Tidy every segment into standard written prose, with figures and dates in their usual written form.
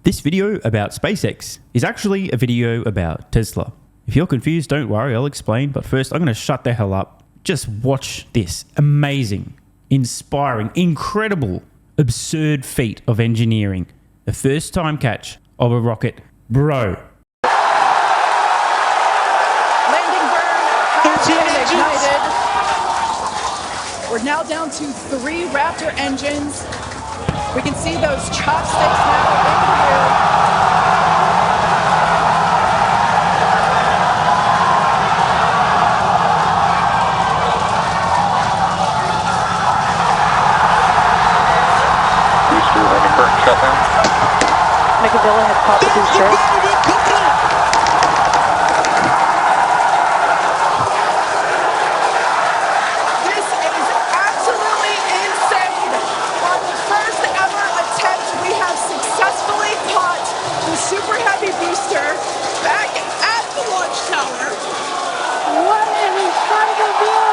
This video about SpaceX is actually a video about Tesla. If you're confused, don't worry, I'll explain. But first, I'm going to shut the hell up. Just watch this amazing, inspiring, incredible, absurd feat of engineering. The first time catch of a rocket. Bro. Landing burn has been ignited. We're now down to 3 Raptor engines. We can see those chopsticks now in the rear. Booster landing burn shutdown. Make a go ahead, pop the booster. Super heavy booster back at the launch tower. What an incredible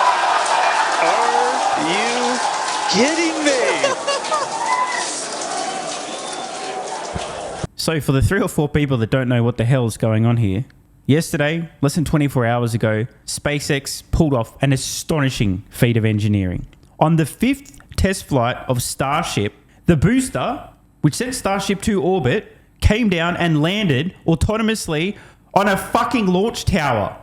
view! Are you kidding me? So for the 3 or 4 people that don't know what the hell is going on here, yesterday, less than 24 hours ago, SpaceX pulled off an astonishing feat of engineering. On the 5th test flight of Starship, the booster, which sent Starship to orbit, came down and landed autonomously on a fucking launch tower.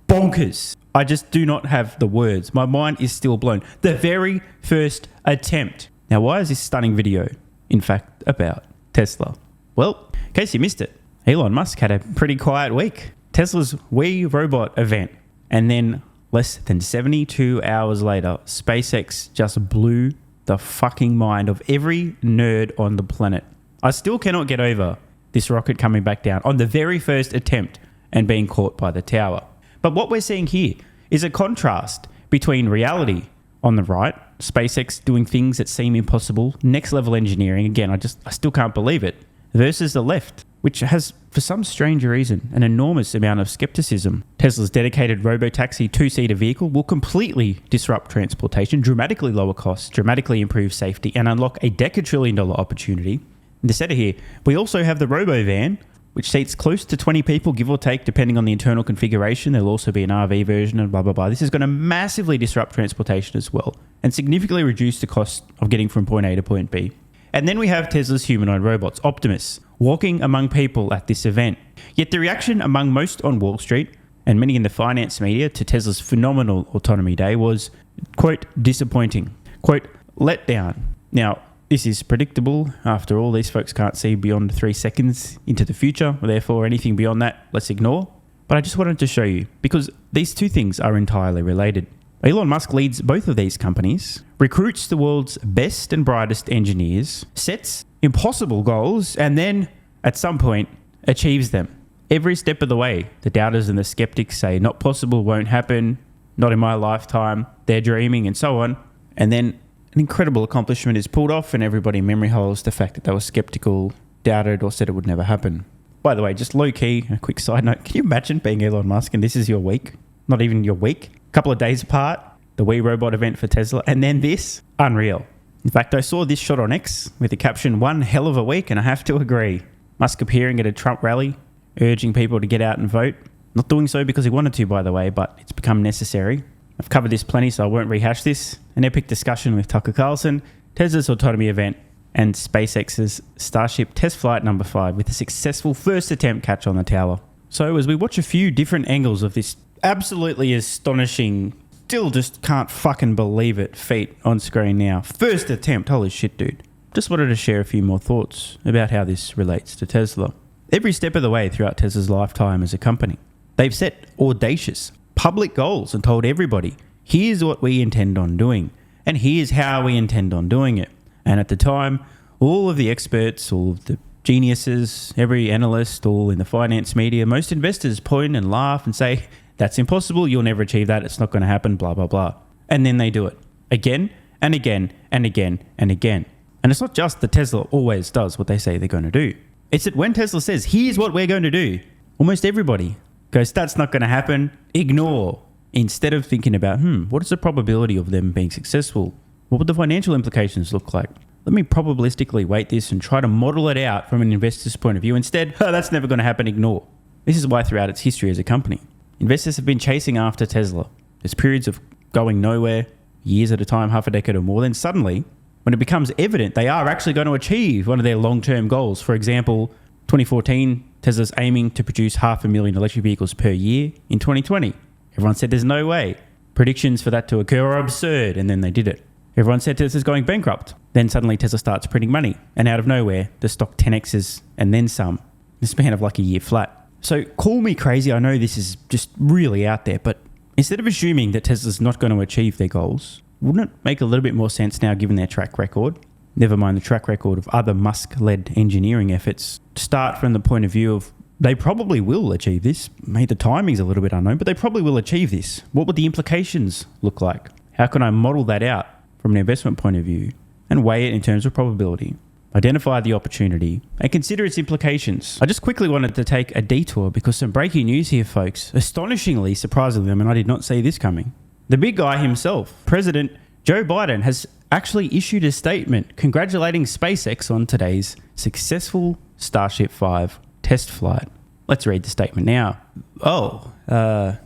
Bonkers. I just do not have the words. My mind is still blown. The very first attempt. Now, why is this stunning video, in fact, about Tesla? Well, in case you missed it, Elon Musk had a pretty quiet week. Tesla's We Robot event. And then less than 72 hours later, SpaceX just blew the fucking mind of every nerd on the planet. I still cannot get over this rocket coming back down on the very first attempt and being caught by the tower. But what we're seeing here is a contrast between reality on the right, SpaceX doing things that seem impossible, next level engineering, again, I still can't believe it, versus the left, which has, for some strange reason, an enormous amount of skepticism. Tesla's dedicated Robotaxi 2-seater vehicle will completely disrupt transportation, dramatically lower costs, dramatically improve safety, and unlock a decatrillion-dollar opportunity. In the center here, we also have the Robovan, which seats close to 20 people, give or take, depending on the internal configuration. There'll also be an RV version and blah, blah, blah. This is going to massively disrupt transportation as well, and significantly reduce the cost of getting from point A to point B. And then we have Tesla's humanoid robots, Optimus, walking among people at this event. Yet the reaction among most on Wall Street and many in the finance media to Tesla's phenomenal autonomy day was, quote, disappointing, quote, let down. Now, this is predictable. After all, these folks can't see beyond 3 seconds into the future. Therefore, anything beyond that, let's ignore. But I just wanted to show you, because these two things are entirely related. Elon Musk leads both of these companies, recruits the world's best and brightest engineers, sets impossible goals, and then, at some point, achieves them. Every step of the way, the doubters and the skeptics say, not possible, won't happen, not in my lifetime, they're dreaming, and so on. And then an incredible accomplishment is pulled off, and everybody memory holes the fact that they were skeptical, doubted, or said it would never happen. By the way, just low-key, a quick side note, can you imagine being Elon Musk and this is your week? Not even your week? Couple of days apart, the We Robot event for Tesla, and then this, unreal. In fact, I saw this shot on X with the caption, one hell of a week, and I have to agree. Musk appearing at a Trump rally, urging people to get out and vote. Not doing so because he wanted to, by the way, but it's become necessary. I've covered this plenty, so I won't rehash this. An epic discussion with Tucker Carlson, Tesla's autonomy event, and SpaceX's Starship test flight number 5 with a successful first attempt catch on the tower. So as we watch a few different angles of this absolutely astonishing, still just can't fucking believe it, feat on screen now. First attempt, holy shit, dude. Just wanted to share a few more thoughts about how this relates to Tesla. Every step of the way throughout Tesla's lifetime as a company, they've set audacious public goals and told everybody, here's what we intend on doing, and here's how we intend on doing it. And at the time, all of the experts, all of the geniuses, every analyst, all in the finance media, most investors point and laugh and say, that's impossible, you'll never achieve that, it's not going to happen, blah, blah, blah. And then they do it. Again, and again, and again, and again. And it's not just that Tesla always does what they say they're going to do. It's that when Tesla says, here's what we're going to do, almost everybody goes, that's not going to happen, ignore. Instead of thinking about, what is the probability of them being successful? What would the financial implications look like? let me probabilistically weight this and try to model it out from an investor's point of view. Instead, that's never going to happen, ignore. This is why throughout its history as a company, investors have been chasing after Tesla. There's periods of going nowhere, years at a time, half a decade or more. Then suddenly, when it becomes evident they are actually going to achieve one of their long-term goals, for example, 2014, Tesla's aiming to produce 500,000 electric vehicles per year in 2020. Everyone said there's no way. Predictions for that to occur are absurd, and then they did it. Everyone said Tesla's going bankrupt. Then suddenly Tesla starts printing money, and out of nowhere, the stock 10x's and then some. In the span of like a year flat. So call me crazy, I know this is just really out there, but instead of assuming that Tesla's not going to achieve their goals, wouldn't it make a little bit more sense now given their track record, never mind the track record of other Musk-led engineering efforts, to start from the point of view of they probably will achieve this. Maybe the timing's a little bit unknown, but they probably will achieve this. What would the implications look like? How can I model that out from an investment point of view and weigh it in terms of probability? Identify the opportunity and consider its implications. I just quickly wanted to take a detour because some breaking news here, folks. Astonishingly, surprisingly, I did not see this coming. The big guy himself, President Joe Biden, has actually issued a statement congratulating SpaceX on today's successful Starship 5 test flight. Let's read the statement now. Yeah,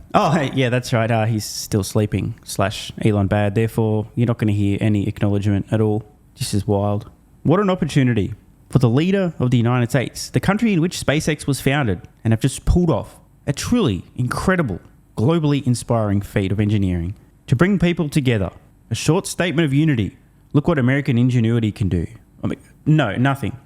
that's right. He's still sleeping / Elon bad. Therefore, you're not going to hear any acknowledgement at all. This is wild. What an opportunity for the leader of the United States, the country in which SpaceX was founded, and have just pulled off a truly incredible, globally inspiring feat of engineering to bring people together. A short statement of unity. Look what American ingenuity can do. No, nothing.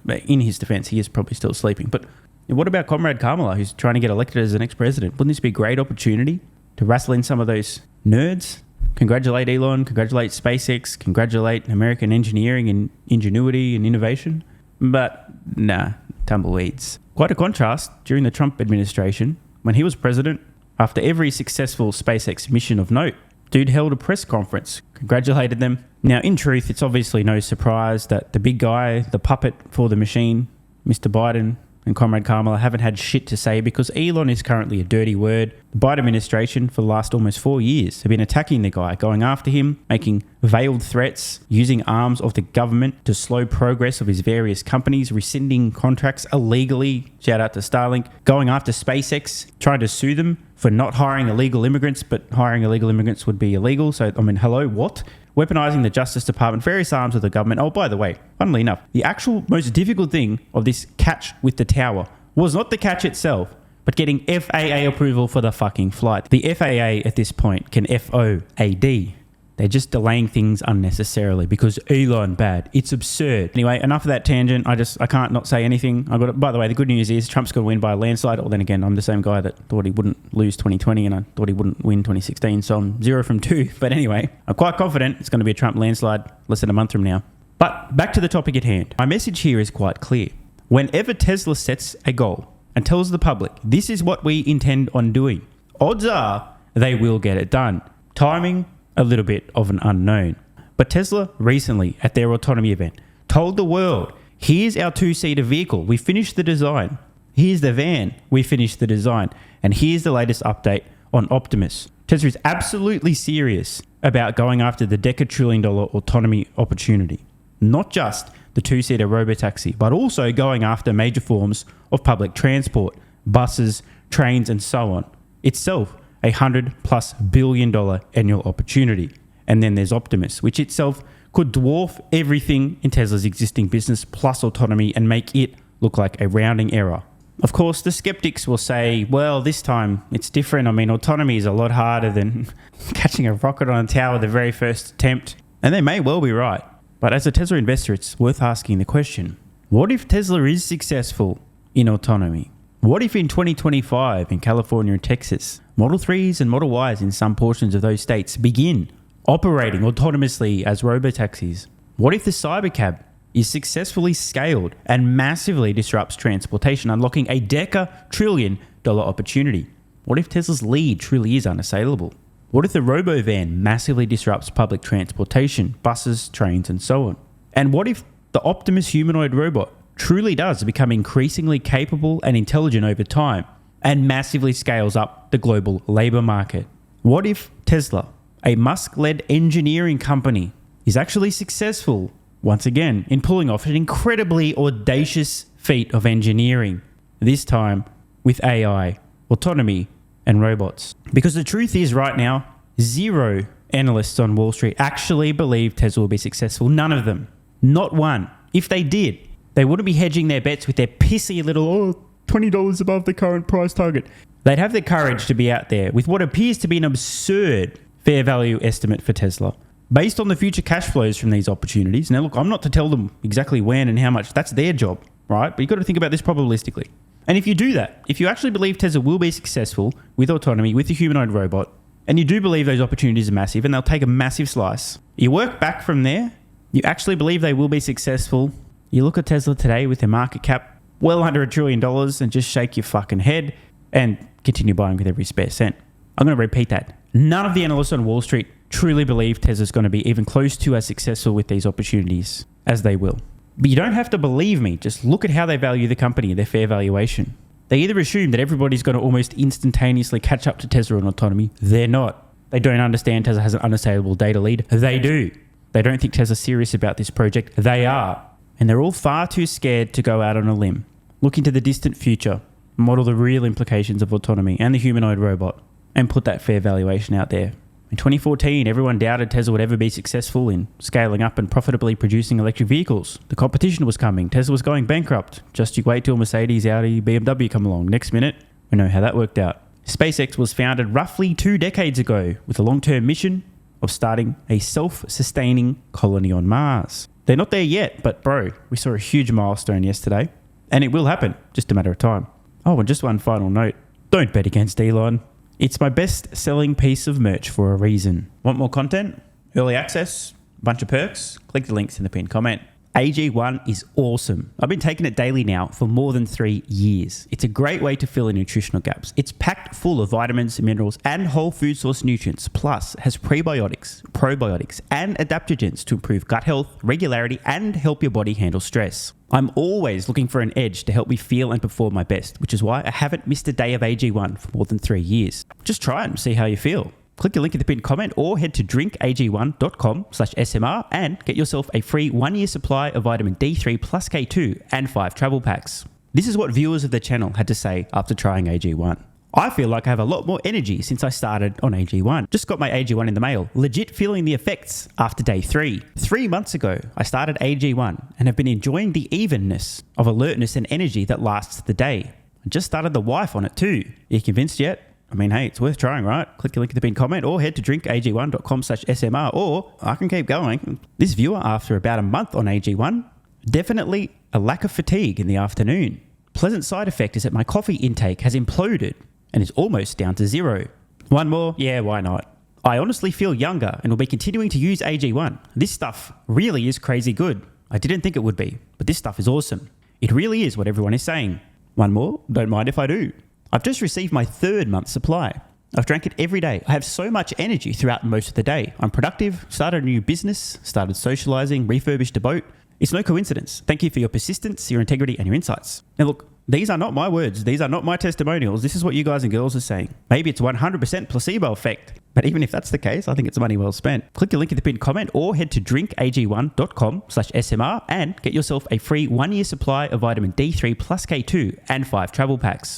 In his defense, he is probably still sleeping. But what about Comrade Kamala, who's trying to get elected as the next president? Wouldn't this be a great opportunity to wrestle in some of those nerds? Congratulate Elon, congratulate SpaceX, congratulate American engineering and ingenuity and innovation. But nah, tumbleweeds. Quite a contrast during the Trump administration. When he was president, after every successful SpaceX mission of note, dude held a press conference, congratulated them. Now, in truth, it's obviously no surprise that the big guy, the puppet for the machine, Mr. Biden and Comrade Kamala, haven't had shit to say because Elon is currently a dirty word. The Biden administration for the last almost 4 years have been attacking the guy, going after him, making veiled threats, using arms of the government to slow progress of his various companies, rescinding contracts illegally, shout out to Starlink, going after SpaceX, trying to sue them for not hiring illegal immigrants, but hiring illegal immigrants would be illegal. So, hello, what? Weaponizing the Justice Department, various arms of the government. Oh, by the way, funnily enough, the actual most difficult thing of this catch with the tower was not the catch itself, but getting FAA approval for the fucking flight. The FAA at this point can FOAD. They're just delaying things unnecessarily because Elon bad. It's absurd. Anyway, enough of that tangent. I can't not say anything. By the way, the good news is Trump's going to win by a landslide. Or then again, I'm the same guy that thought he wouldn't lose 2020 and I thought he wouldn't win 2016. So I'm 0 from 2. But anyway, I'm quite confident it's going to be a Trump landslide less than a month from now. But back to the topic at hand. My message here is quite clear. Whenever Tesla sets a goal and tells the public, this is what we intend on doing, odds are they will get it done. Timing, a little bit of an unknown. But Tesla recently at their autonomy event told the world, here's our 2-seater vehicle. We finished the design. Here's the van. We finished the design. And here's the latest update on Optimus. Tesla is absolutely serious about going after the decatrillion-dollar autonomy opportunity. Not just the 2-seater Robotaxi, but also going after major forms of public transport, buses, trains, and so on. Itself, $100+ billion annual opportunity. And then there's Optimus, which itself could dwarf everything in Tesla's existing business plus autonomy and make it look like a rounding error. Of course, the skeptics will say, well, this time it's different. Autonomy is a lot harder than catching a rocket on a tower the very first attempt. And they may well be right. But as a Tesla investor, it's worth asking the question, what if Tesla is successful in autonomy? What if in 2025 in California and Texas, Model 3s and Model Ys in some portions of those states begin operating autonomously as robotaxis? What if the Cybercab is successfully scaled and massively disrupts transportation, unlocking a $10-trillion opportunity? What if Tesla's lead truly is unassailable? What if the Robovan massively disrupts public transportation, buses, trains, and so on? And what if the Optimus humanoid robot truly does become increasingly capable and intelligent over time and massively scales up the global labor market? What if Tesla, a Musk-led engineering company, is actually successful once again in pulling off an incredibly audacious feat of engineering, this time with AI, autonomy, and robots. Because the truth is right now, zero analysts on Wall Street actually believe Tesla will be successful. None of them. Not one. If they did, they wouldn't be hedging their bets with their pissy little, $20 above the current price target. They'd have the courage to be out there with what appears to be an absurd fair value estimate for Tesla, based on the future cash flows from these opportunities. Now, look, I'm not to tell them exactly when and how much. That's their job, right? But you've got to think about this probabilistically. And if you do that, if you actually believe Tesla will be successful with autonomy, with the humanoid robot, and you do believe those opportunities are massive and they'll take a massive slice, you work back from there, you actually believe they will be successful, you look at Tesla today with their market cap well under $1 trillion and just shake your fucking head and continue buying with every spare cent. I'm going to repeat that. None of the analysts on Wall Street truly believe Tesla's going to be even close to as successful with these opportunities as they will. But you don't have to believe me. Just look at how they value the company, their fair valuation. They either assume that everybody's going to almost instantaneously catch up to Tesla on autonomy. They're not. They don't understand Tesla has an unassailable data lead. They do. They don't think Tesla's serious about this project. They are. And they're all far too scared to go out on a limb, look into the distant future, model the real implications of autonomy and the humanoid robot, and put that fair valuation out there. In 2014, everyone doubted Tesla would ever be successful in scaling up and profitably producing electric vehicles. The competition was coming. Tesla was going bankrupt. Just you wait till Mercedes, Audi, BMW come along. Next minute, we know how that worked out. SpaceX was founded roughly 2 decades ago with a long-term mission of starting a self-sustaining colony on Mars. They're not there yet, but bro, we saw a huge milestone yesterday, and it will happen, just a matter of time. Oh, and just one final note. Don't bet against Elon. It's my best-selling piece of merch for a reason. Want more content? Early access? A bunch of perks? Click the links in the pinned comment. AG1 is awesome. I've been taking it daily now for more than 3 years. It's a great way to fill in nutritional gaps. It's packed full of vitamins, minerals, and whole food source nutrients. Plus, has prebiotics, probiotics, and adaptogens to improve gut health, regularity, and help your body handle stress. I'm always looking for an edge to help me feel and perform my best, which is why I haven't missed a day of AG1 for more than 3 years. Just try it and see how you feel. Click the link in the pinned comment or head to drinkag1.com/SMR and get yourself a free 1-year supply of vitamin D3 plus K2 and 5 travel packs. This is what viewers of the channel had to say after trying AG1. I feel like I have a lot more energy since I started on AG1. Just got my AG1 in the mail. Legit feeling the effects after day 3. 3 months ago, I started AG1 and have been enjoying the evenness of alertness and energy that lasts the day. I just started the wife on it too. Are you convinced yet? I mean, hey, it's worth trying, right? Click the link in the pinned comment or head to drinkag1.com/SMR, or I can keep going. This viewer, after about a month on AG1, definitely a lack of fatigue in the afternoon. Pleasant side effect is that my coffee intake has imploded and is almost down to 0. One more? Yeah, why not? I honestly feel younger and will be continuing to use AG1. This stuff really is crazy good. I didn't think it would be, but this stuff is awesome. It really is what everyone is saying. One more? Don't mind if I do. I've just received my 3rd month supply. I've drank it every day. I have so much energy throughout most of the day. I'm productive, started a new business, started socializing, refurbished a boat. It's no coincidence. Thank you for your persistence, your integrity, and your insights. Now look, these are not my words. These are not my testimonials. This is what you guys and girls are saying. Maybe it's 100% placebo effect. But even if that's the case, I think it's money well spent. Click the link in the pinned comment or head to drinkag1.com/SMR and get yourself a free 1-year supply of vitamin D3 plus K2 and 5 travel packs.